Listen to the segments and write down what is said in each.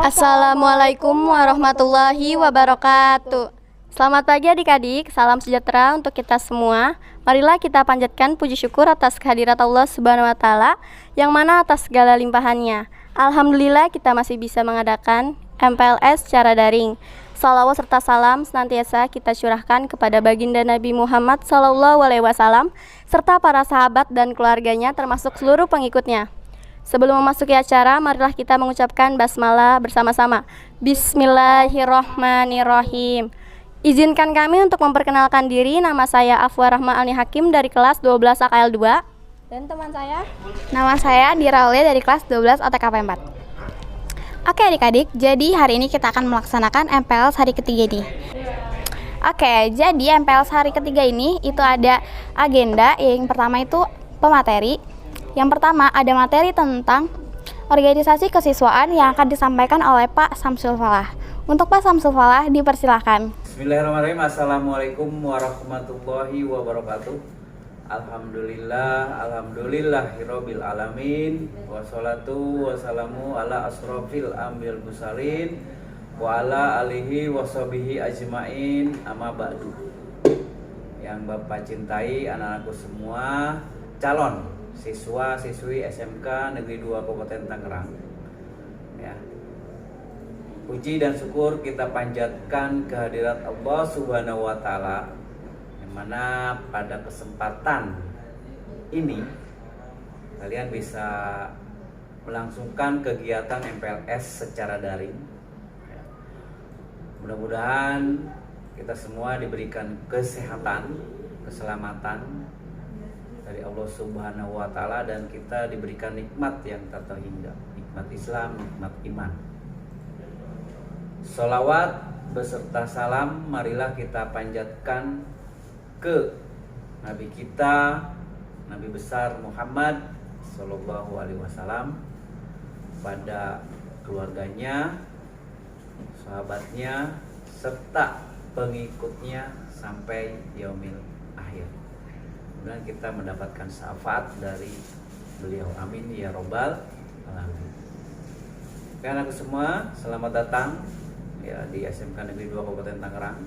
Assalamualaikum warahmatullahi wabarakatuh. Selamat pagi adik-adik, salam sejahtera untuk kita semua. Marilah kita panjatkan puji syukur atas kehadirat Allah Subhanahu wa Ta'ala, yang mana atas segala limpahannya alhamdulillah kita masih bisa mengadakan MPLS secara daring. Salawat serta salam senantiasa kita curahkan kepada baginda Nabi Muhammad SAW serta para sahabat dan keluarganya termasuk seluruh pengikutnya. Sebelum memasuki acara, marilah kita mengucapkan basmalah bersama-sama. Bismillahirrohmanirrohim. Izinkan kami untuk memperkenalkan diri. Nama saya Afwa Rahma Alni Hakim dari kelas 12 AKL 2. Dan teman saya? Nama saya Dira Aulia dari kelas 12 OTKP 4. Oke adik-adik, jadi hari ini kita akan melaksanakan MPLS hari ketiga ini. Oke, jadi MPLS hari ketiga ini itu ada agenda. Yang pertama itu pemateri. Yang pertama ada materi tentang organisasi kesiswaan yang akan disampaikan oleh Pak Samsul Falah. Untuk Pak Samsul Falah dipersilahkan. Bismillahirrahmanirrahim. Assalamualaikum warahmatullahi wabarakatuh. Alhamdulillahirabbil alamin. Wassalatu wassalamu ala asrofil anbiya'il mursalin wa ala alihi washabihi ajmain. Amma ba'du. Yang Bapak cintai, anak-anakku semua, calon siswa-siswi SMK Negeri 2 Kabupaten Tangerang. Ya. Puji dan syukur kita panjatkan kehadirat Allah Subhanahu wa Ta'ala, yang mana pada kesempatan ini kalian bisa melangsungkan kegiatan MPLS secara daring. Ya. Mudah-mudahan kita semua diberikan kesehatan, keselamatan dari Allah Subhanahu wa Ta'ala, dan kita diberikan nikmat yang tak terhingga, nikmat Islam, nikmat iman. Sholawat beserta salam marilah kita panjatkan ke Nabi kita, Nabi besar Muhammad Sallallahu Alaihi Wasallam, pada keluarganya, sahabatnya, serta pengikutnya sampai yaumil akhir. Dan kita mendapatkan syafaat dari beliau, amin ya robbal alamin. Anak semua, selamat datang ya di SMK Negeri 2 Kabupaten Tangerang.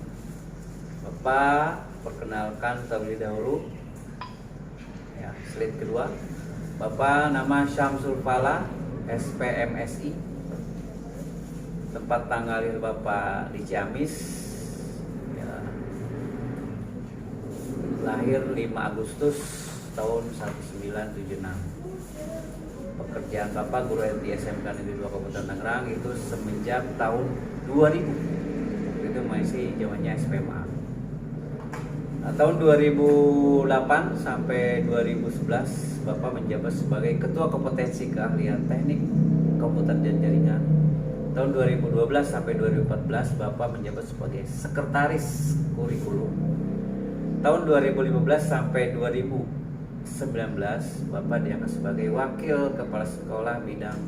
Bapak perkenalkan terlebih dahulu ya, slide kedua. Bapak nama Samsul Falah, SPMSI. Tempat tanggal lahir Bapak di Ciamis, lahir 5 Agustus tahun 1976. Pekerjaan Bapak guru di SMK Negeri 2 Kabupaten Tangerang itu semenjak tahun 2000. Itu masih zamannya SPMA. Nah, tahun 2008 sampai 2011 Bapak menjabat sebagai Ketua Kompetensi Keahlian Teknik Komputer dan Jaringan. Tahun 2012 sampai 2014 Bapak menjabat sebagai Sekretaris Kurikulum. Tahun 2015 sampai 2019 Bapak diangkat sebagai Wakil Kepala Sekolah Bidang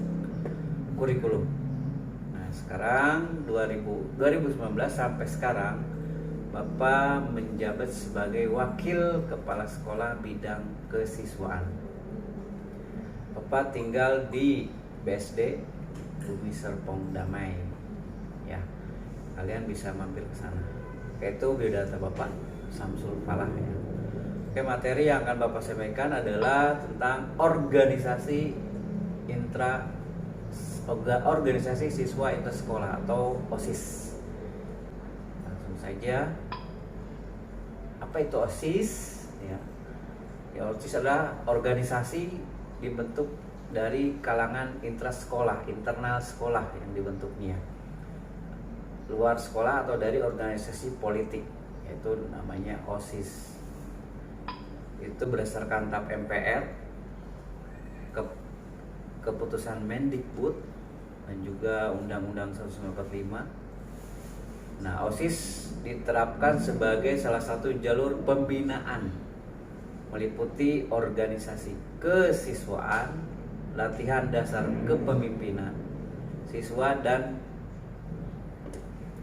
Kurikulum. Nah, sekarang 2019 sampai sekarang Bapak menjabat sebagai Wakil Kepala Sekolah Bidang Kesiswaan. Bapak tinggal di BSD Bumi Serpong Damai. Ya, kalian bisa mampir ke sana. Itu biodata Bapak Samsul Falah ya. Oke, materi yang akan Bapak sampaikan adalah tentang organisasi siswa intersekolah atau OSIS. Langsung saja. Apa itu OSIS? Ya, OSIS adalah organisasi dibentuk dari kalangan intrasekolah, internal sekolah yang dibentuknya. Luar sekolah atau dari organisasi politik, yaitu namanya OSIS. Itu berdasarkan TAP MPR, keputusan Mendikbud, dan juga Undang-Undang 145. Nah, OSIS diterapkan sebagai salah satu jalur pembinaan, meliputi organisasi kesiswaan, latihan dasar kepemimpinan siswa,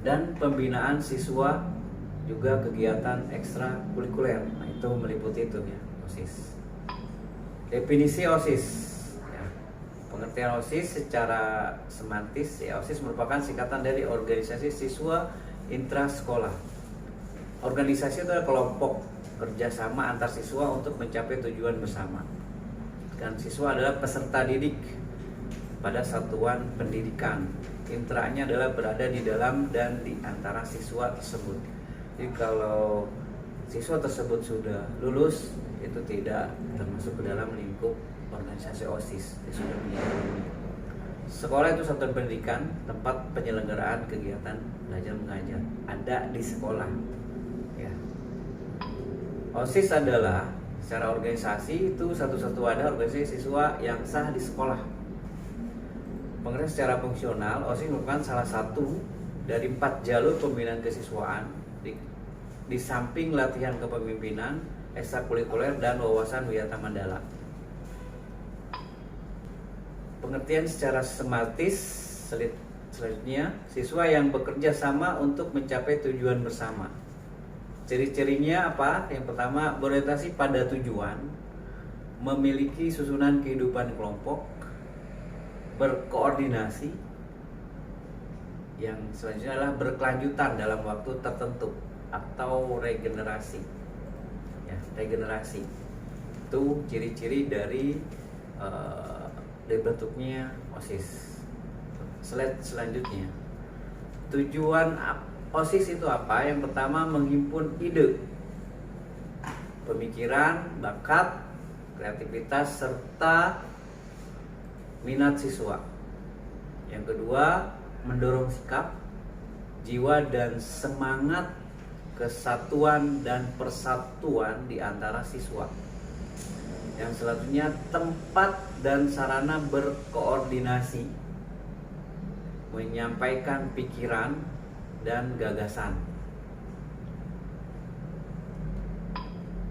dan pembinaan siswa, juga kegiatan ekstrakurikuler. Nah, itu meliputi itu ya, OSIS. Definisi OSIS ya. Pengertian OSIS secara semantis, ya OSIS merupakan singkatan dari organisasi siswa intrasekolah. Organisasi itu adalah kelompok kerjasama antar siswa untuk mencapai tujuan bersama. Dan siswa adalah peserta didik pada satuan pendidikan. Intranya adalah berada di dalam dan di antara siswa tersebut. Jadi kalau siswa tersebut sudah lulus, itu tidak termasuk ke dalam lingkup organisasi OSIS. Dia sudah meninggal. Sekolah itu satuan pendidikan, tempat penyelenggaraan kegiatan belajar mengajar, ada di sekolah. Ya. OSIS adalah secara organisasi itu satu-satu ada organisasi siswa yang sah di sekolah. Pengertian secara fungsional, OSIS merupakan salah satu dari 4 jalur pembinaan kesiswaan di samping latihan kepemimpinan, ekstrakurikuler, dan wawasan wiyata mandala. Pengertian secara sematis selanjutnya, siswa yang bekerja sama untuk mencapai tujuan bersama. Ciri-cirinya apa? Yang pertama, berorientasi pada tujuan, memiliki susunan kehidupan kelompok, berkoordinasi. Yang selanjutnya adalah berkelanjutan dalam waktu tertentu atau regenerasi. Ya, regenerasi itu ciri-ciri dari bentuknya OSIS. Slide selanjutnya, tujuan OSIS itu apa? Yang pertama, menghimpun ide, pemikiran, bakat, kreativitas, serta minat siswa. Yang kedua, mendorong sikap, jiwa, dan semangat kesatuan dan persatuan di antara siswa. Yang selanjutnya, tempat dan sarana berkoordinasi, menyampaikan pikiran dan gagasan.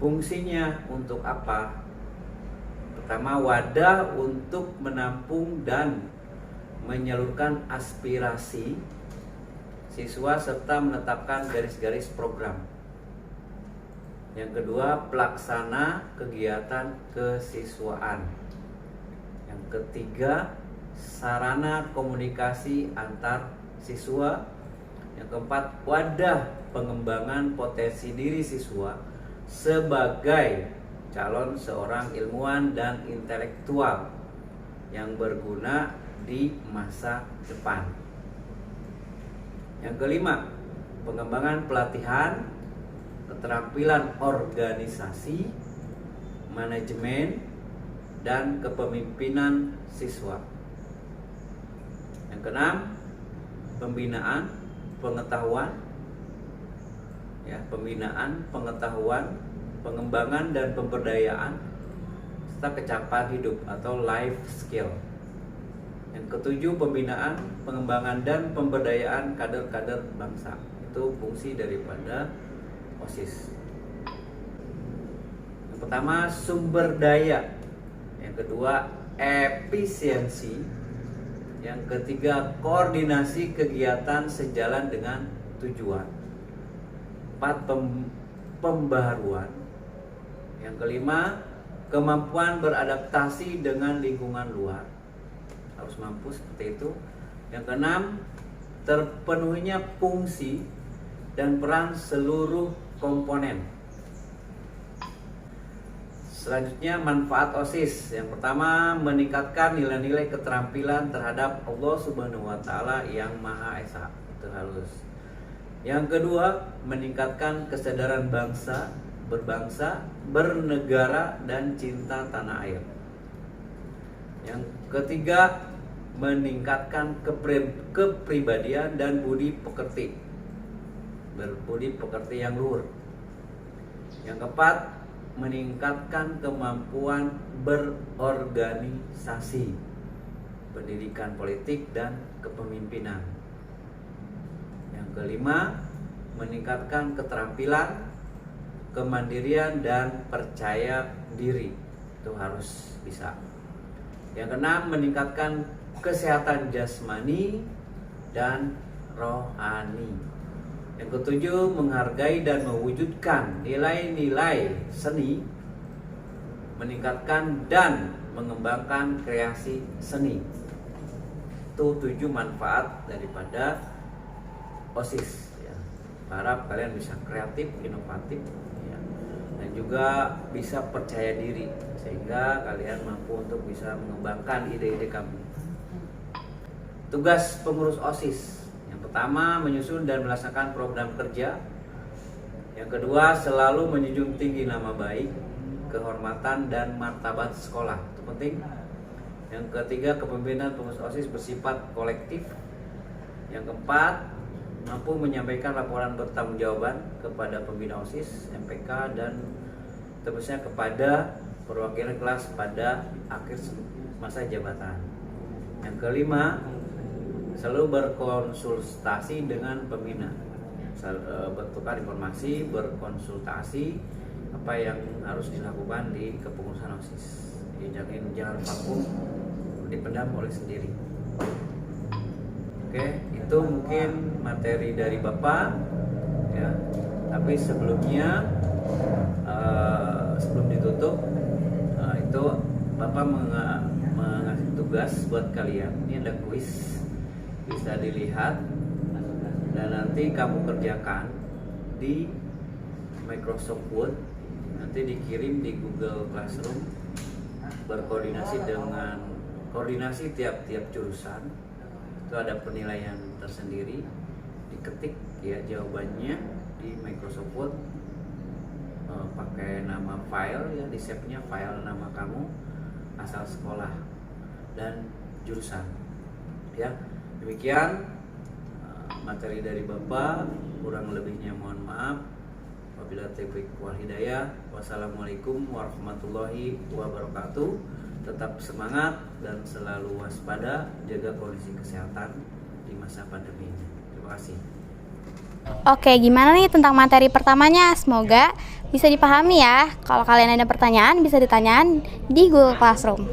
Fungsinya untuk apa? Pertama, wadah untuk menampung dan menyalurkan aspirasi siswa serta menetapkan garis-garis program. Yang kedua, pelaksana kegiatan kesiswaan. Yang ketiga, sarana komunikasi antar siswa. Yang keempat, wadah pengembangan potensi diri siswa sebagai calon seorang ilmuwan dan intelektual yang berguna di masa depan. Yang kelima, pengembangan pelatihan, keterampilan organisasi, manajemen, dan kepemimpinan siswa. Yang keenam, pembinaan pengetahuan, ya, pembinaan pengetahuan, pengembangan dan pemberdayaan, serta kecapanan hidup atau life skill. Yang ketujuh, pembinaan, pengembangan, dan pemberdayaan kader-kader bangsa. Itu fungsi daripada OSIS. Yang pertama, sumber daya. Yang kedua, efisiensi. Yang ketiga, koordinasi kegiatan sejalan dengan tujuan. 4, pembaharuan. Yang kelima, kemampuan beradaptasi dengan lingkungan luar. Harus mampu seperti itu. Yang keenam, terpenuhinya fungsi dan peran seluruh komponen. Selanjutnya, manfaat OSIS. Yang pertama, meningkatkan nilai-nilai keterampilan terhadap Allah Subhanahu wa Ta'ala yang Maha Esa. Itu halus. Yang kedua, meningkatkan kesadaran bangsa, berbangsa, bernegara, dan cinta tanah air. Yang ketiga, meningkatkan kepribadian dan budi pekerti, berbudi pekerti yang luhur. Yang keempat, meningkatkan kemampuan berorganisasi, pendidikan politik, dan kepemimpinan. Yang kelima, meningkatkan keterampilan, kemandirian, dan percaya diri. Itu harus bisa. Yang keenam, meningkatkan kesehatan jasmani dan rohani. Yang ketujuh, menghargai dan mewujudkan nilai-nilai seni, meningkatkan dan mengembangkan kreasi seni. Itu 7 manfaat daripada OSIS ya. Harap kalian bisa kreatif, inovatif ya. Dan juga bisa percaya diri sehingga kalian mampu untuk bisa mengembangkan ide-ide kamu. Tugas pengurus OSIS: yang pertama, menyusun dan melaksanakan program kerja. Yang kedua, selalu menjunjung tinggi nama baik, kehormatan dan martabat sekolah. Itu penting. Yang ketiga, kepemimpinan pengurus OSIS bersifat kolektif. Yang keempat, mampu menyampaikan laporan bertanggungjawaban kepada pembina OSIS, MPK, dan tentunya kepada perwakilan kelas pada akhir masa jabatan. Yang kelima, selalu berkonsultasi dengan pembina, bertukar informasi, berkonsultasi apa yang harus dilakukan di kepengurusan OSIS. Jangan vakum, dipendam oleh sendiri. Oke, itu mungkin materi dari Bapak ya. Tapi sebelumnya sebelum ditutup itu Bapak mengasih tugas buat kalian. Ini ada kuis, bisa dilihat dan nanti kamu kerjakan di Microsoft Word, nanti dikirim di Google Classroom, berkoordinasi dengan koordinasi tiap-tiap jurusan. Itu ada penilaian tersendiri, diketik ya jawabannya di Microsoft Word, pakai nama file ya, di save-nya file nama kamu, asal sekolah dan jurusan ya. Demikian materi dari Bapak, kurang lebihnya mohon maaf. Wabillahi taufiq wal hidayah. Wassalamualaikum warahmatullahi wabarakatuh. Tetap semangat dan selalu waspada, jaga kondisi kesehatan di masa pandemi ini. Terima kasih. Oke, gimana nih tentang materi pertamanya? Semoga bisa dipahami ya. Kalau kalian ada pertanyaan, bisa ditanyakan di Google Classroom.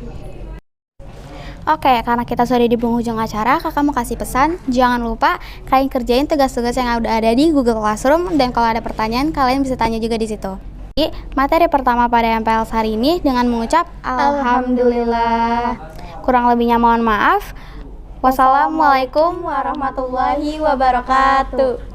Oke, karena kita sudah di penghujung acara, kakak mau kasih pesan, jangan lupa kalian kerjain tugas-tugas yang udah ada di Google Classroom, dan kalau ada pertanyaan, kalian bisa tanya juga di situ. Jadi, materi pertama pada MPLS hari ini dengan mengucap Alhamdulillah. Kurang lebihnya mohon maaf. Wassalamualaikum warahmatullahi wabarakatuh.